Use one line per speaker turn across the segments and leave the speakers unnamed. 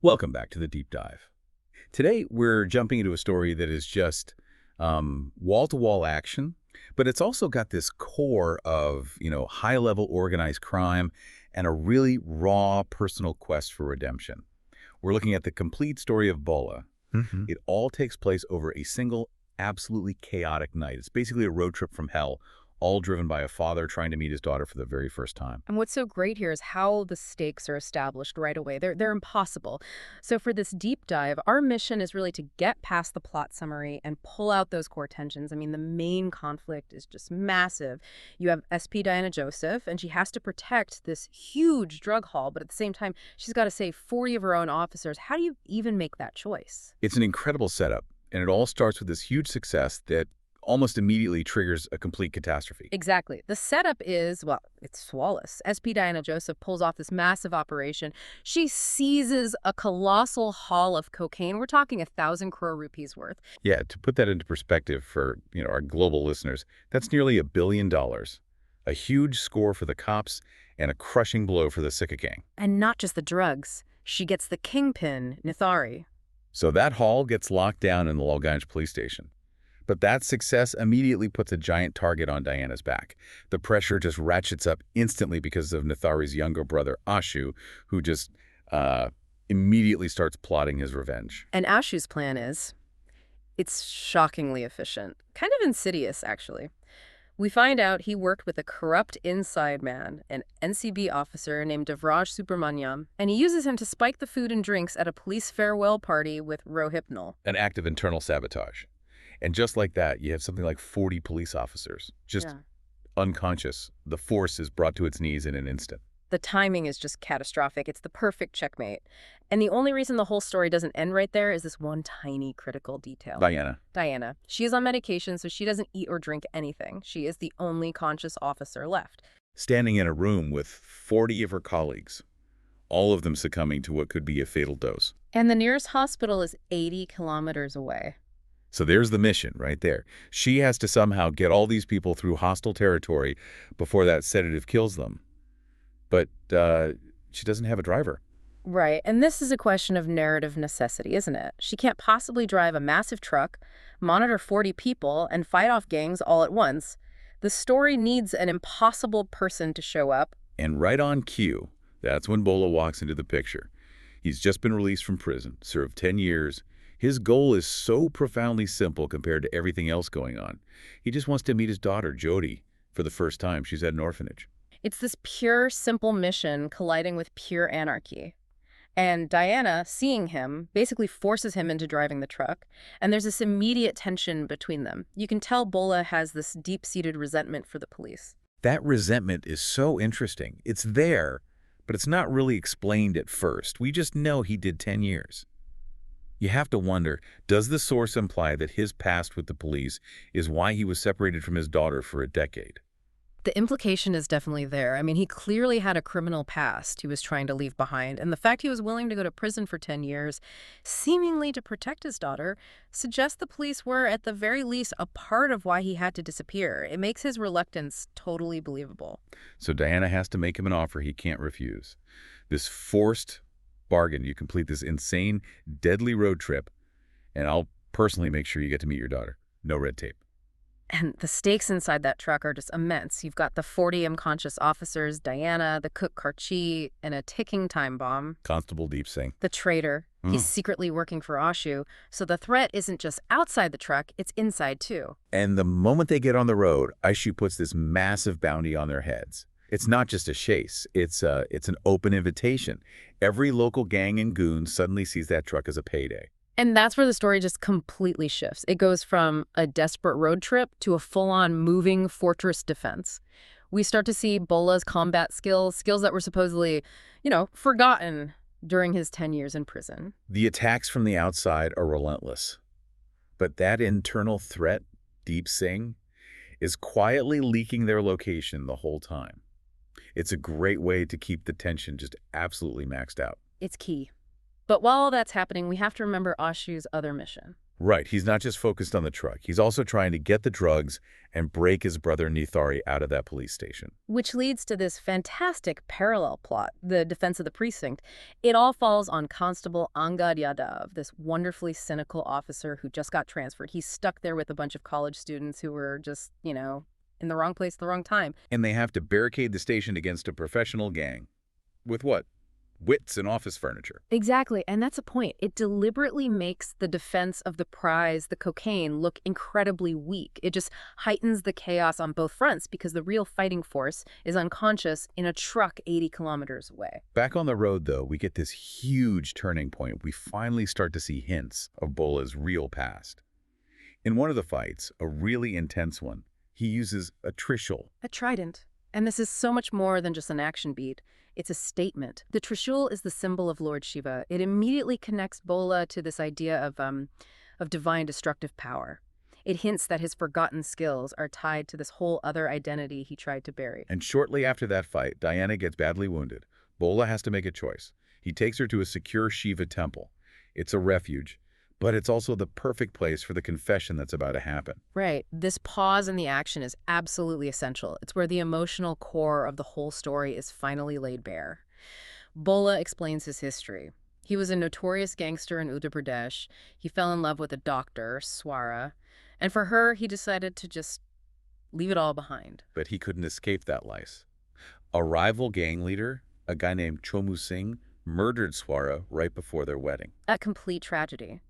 Welcome back to the deep dive. Today, we're jumping into a story that is just wall-to-wall action, but it's also got this core of, high-level organized crime and a really raw personal quest for redemption. We're looking at the complete story of Bholaa.
hmm
It all takes place over a single, absolutely chaotic night. It's basically a road trip from hell, all driven by a father trying to meet his daughter for the very first time.
And what's so great here is how the stakes are established right away. They're impossible. So for this deep dive, our mission is really to get past the plot summary and pull out those core tensions. I mean, the main conflict is just massive. You have SP Diana Joseph, and she has to protect this huge drug haul, but at the same time, she's got to save 40 of her own officers. How do you even make that choice?
It's an incredible setup, and it all starts with this huge success that almost immediately triggers a complete catastrophe.
Exactly. The setup is, well, it's flawless. SP Diana Joseph pulls off this massive operation. She seizes a colossal haul of cocaine. We're talking 1,000 crore rupees worth.
Yeah, to put that into perspective for, our global listeners, that's nearly $1 billion. A huge score for the cops and a crushing blow for the Sika gang.
And not just the drugs. She gets the kingpin, Nithari.
So that haul gets locked down in the Lalganj police station. But that success immediately puts a giant target on Diana's back. The pressure just ratchets up instantly because of Nithari's younger brother, Ashu, who just immediately starts plotting his revenge.
And Ashu's plan is, it's shockingly efficient. Kind of insidious, actually. We find out he worked with a corrupt inside man, an NCB officer named Devraj Subramanyam, and he uses him to spike the food and drinks at a police farewell party with Rohypnol.
An act of internal sabotage. And just like that, you have something like 40 police officers, just unconscious. The force is brought to its knees in an instant.
The timing is just catastrophic. It's the perfect checkmate. And the only reason the whole story doesn't end right there is this one tiny critical detail.
Diana.
She is on medication, so she doesn't eat or drink anything. She is the only conscious officer left.
Standing in a room with 40 of her colleagues, all of them succumbing to what could be a fatal dose.
And the nearest hospital is 80 kilometers away.
So there's the mission right there. She has to somehow get all these people through hostile territory before that sedative kills them. But she doesn't have a driver.
Right, and this is a question of narrative necessity, isn't it? She can't possibly drive a massive truck, monitor 40 people, and fight off gangs all at once. The story needs an impossible person to show up.
And right on cue, that's when Bholaa walks into the picture. He's just been released from prison, served 10 years. His goal is so profoundly simple compared to everything else going on. He just wants to meet his daughter, Jodi, for the first time. She's at an orphanage.
It's this pure, simple mission colliding with pure anarchy. And Diana, seeing him, basically forces him into driving the truck. And there's this immediate tension between them. You can tell Bholaa has this deep-seated resentment for the police.
That resentment is so interesting. It's there, but it's not really explained at first. We just know he did 10 years. You have to wonder, does the source imply that his past with the police is why he was separated from his daughter for a decade?
The implication is definitely there. I mean, he clearly had a criminal past he was trying to leave behind, and the fact he was willing to go to prison for 10 years, seemingly to protect his daughter, suggests the police were, at the very least, a part of why he had to disappear. It makes his reluctance totally believable.
So Diana has to make him an offer he can't refuse. This forced bargain, you complete this insane, deadly road trip, and I'll personally make sure you get to meet your daughter. No red tape.
And the stakes inside that truck are just immense. You've got the 40 unconscious officers, Diana, the cook Karchi, and a ticking time bomb.
Constable Deep Singh.
The traitor. He's secretly working for Ashu. So the threat isn't just outside the truck, it's inside too.
And the moment they get on the road, Ashu puts this massive bounty on their heads. It's not just a chase. It's an open invitation. Every local gang and goon suddenly sees that truck as a payday.
And that's where the story just completely shifts. It goes from a desperate road trip to a full-on moving fortress defense. We start to see Bholaa's combat skills that were supposedly, forgotten during his 10 years in prison.
The attacks from the outside are relentless. But that internal threat, Deep Singh, is quietly leaking their location the whole time. It's a great way to keep the tension just absolutely maxed out.
It's key. But while all that's happening, we have to remember Ashu's other mission.
Right, he's not just focused on the truck. He's also trying to get the drugs and break his brother Nithari out of that police station.
Which leads to this fantastic parallel plot, the defense of the precinct. It all falls on Constable Angad Yadav, this wonderfully cynical officer who just got transferred. He's stuck there with a bunch of college students who were just, in the wrong place at the wrong time.
And they have to barricade the station against a professional gang. With what? Wits and office furniture.
Exactly, and that's a point. It deliberately makes the defense of the prize, the cocaine, look incredibly weak. It just heightens the chaos on both fronts because the real fighting force is unconscious in a truck 80 kilometers away.
Back on the road, though, we get this huge turning point. We finally start to see hints of Bhola's real past. In one of the fights, a really intense one, he uses a Trishul.
A trident. And this is so much more than just an action beat. It's a statement. The Trishul is the symbol of Lord Shiva. It immediately connects Bholaa to this idea of divine destructive power. It hints that his forgotten skills are tied to this whole other identity he tried to bury.
And shortly after that fight, Diana gets badly wounded. Bholaa has to make a choice. He takes her to a secure Shiva temple. It's a refuge, but it's also the perfect place for the confession that's about to happen.
Right. This pause in the action is absolutely essential. It's where the emotional core of the whole story is finally laid bare. Bholaa explains his history. He was a notorious gangster in Uttar Pradesh. He fell in love with a doctor, Swara, and for her, he decided to just leave it all behind.
But he couldn't escape that lice. A rival gang leader, a guy named Chomu Singh, murdered Swara right before their wedding.
A complete tragedy.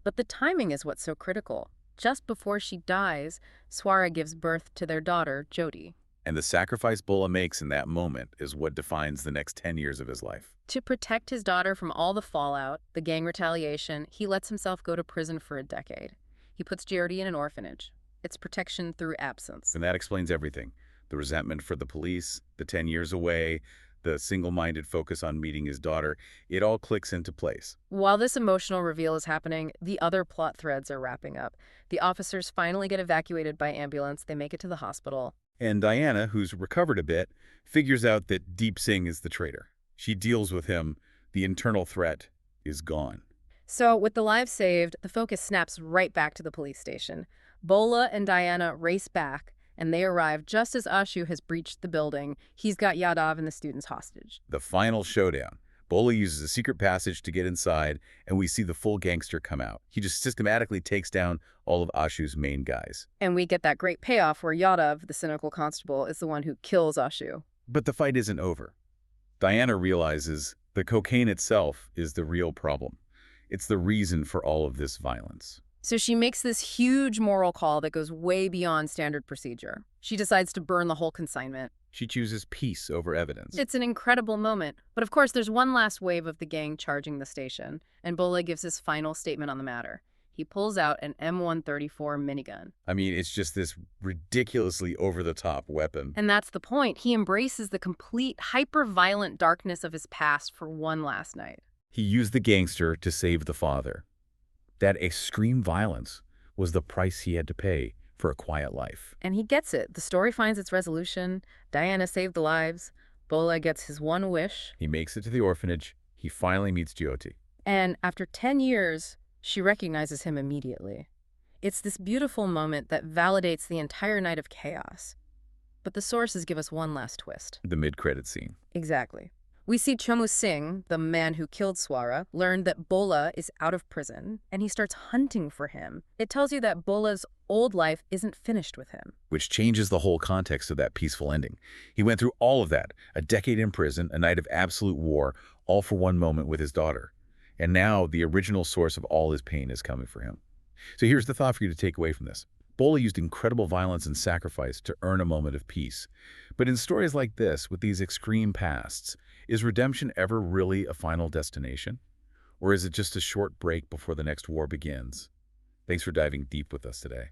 But the timing is what's so critical. Just before she dies, Swara gives birth to their daughter, Jyoti.
And the sacrifice Bholaa makes in that moment is what defines the next 10 years of his life.
To protect his daughter from all the fallout, the gang retaliation, he lets himself go to prison for a decade. He puts Jyoti in an orphanage. It's protection through absence.
And that explains everything. The resentment for the police, the 10 years away, the single-minded focus on meeting his daughter, it all clicks into place.
While this emotional reveal is happening, the other plot threads are wrapping up. The officers finally get evacuated by ambulance. They make it to the hospital.
And Diana, who's recovered a bit, figures out that Deep Singh is the traitor. She deals with him. The internal threat is gone.
So, with the lives saved, the focus snaps right back to the police station. Bholaa and Diana race back, and they arrive just as Ashu has breached the building. He's got Yadav and the students hostage.
The final showdown. Bholaa uses a secret passage to get inside, and we see the full gangster come out. He just systematically takes down all of Ashu's main guys.
And we get that great payoff where Yadav, the cynical constable, is the one who kills Ashu.
But the fight isn't over. Diana realizes the cocaine itself is the real problem. It's the reason for all of this violence.
So she makes this huge moral call that goes way beyond standard procedure. She decides to burn the whole consignment.
She chooses peace over evidence.
It's an incredible moment. But of course, there's one last wave of the gang charging the station, and Bholaa gives his final statement on the matter. He pulls out an M134 minigun.
I mean, it's just this ridiculously over-the-top weapon.
And that's the point. He embraces the complete hyper-violent darkness of his past for one last night.
He used the gangster to save the father. That extreme violence was the price he had to pay for a quiet life.
And he gets it. The story finds its resolution. Diana saved the lives. Bholaa gets his one wish.
He makes it to the orphanage. He finally meets Jyoti.
And after 10 years, she recognizes him immediately. It's this beautiful moment that validates the entire night of chaos. But the sources give us one last twist.
The mid-credit scene.
Exactly. We see Chomu Singh, the man who killed Swara, learn that Bholaa is out of prison, and he starts hunting for him. It tells you that Bolaa's old life isn't finished with him.
Which changes the whole context of that peaceful ending. He went through all of that, a decade in prison, a night of absolute war, all for one moment with his daughter. And now the original source of all his pain is coming for him. So here's the thought for you to take away from this. Bholaa used incredible violence and sacrifice to earn a moment of peace. But in stories like this, with these extreme pasts, is redemption ever really a final destination? Or is it just a short break before the next war begins? Thanks for diving deep with us today.